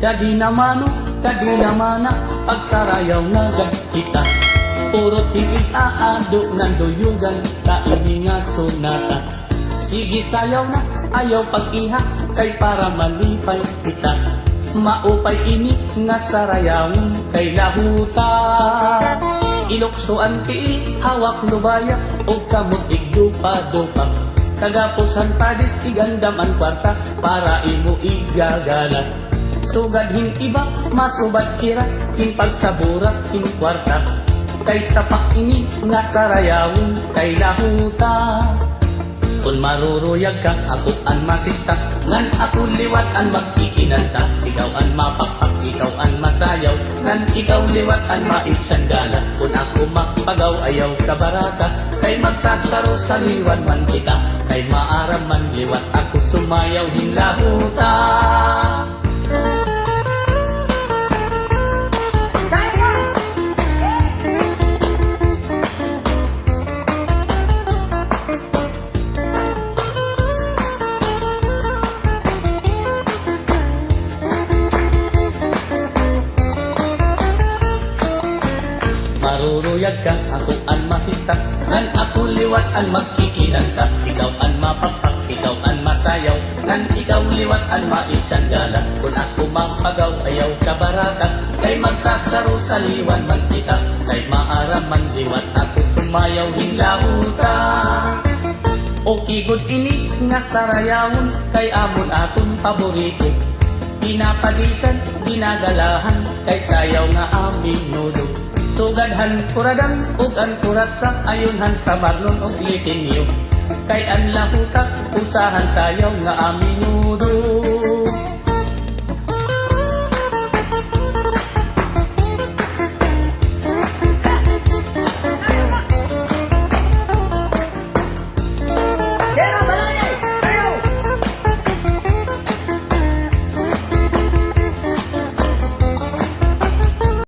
Kadi namano, kadi namana, pagsarayaw na kita. Puro tigig aado ng duyugan, kaini nga sunata. Sige sayaw na, ayaw pag-iha, kay para malipay kita. Maupay ini nga sarayawin, kay lahuta. Ilokso ang tiil, hawak lubaya, o kamot igdupa-dupa. Kagapusan padis, igandam ang kwarta, para imo igagala. Sugadhin iba, masubad kira, king pagsaburat, king kwarta. Kay sapak ini, nga sarayawin, kay lahuta. Kung maruruyag ka, ako ang masista, ngan ako liwat ang magkikinanta. Ikaw ang mapakpak, ikaw ang masayaw, ngan ikaw liwat ang maiksandala. Kung ako makpagaw, ayaw ka baraka, kay magsasaro sa liwan man kita. Kay maaram man liwat, ako sumayaw hinlahuta. Maruruyag ka, ako ang masista, ngan ako liwat ang magkikilanta. Ikaw ang mapapak, ikaw ang masayaw, ngan ikaw liwat ang maitsanggala. Kung ako mapagaw, ayaw ka baraka, kay magsasaro sa liwan man kita. Kay maaram man liwat, ako sumayaw hinlahuta. Okay good ini nga sarayawon, kay amon aton paborito. Pinapadisan, ginagalahan, kay sayaw nga aming nulo. Sugadhan kuradang ug ang kuratsa, ayunhan sa marlon ug litingyo. Kay ang lahutak, usahan sayaw nga amino.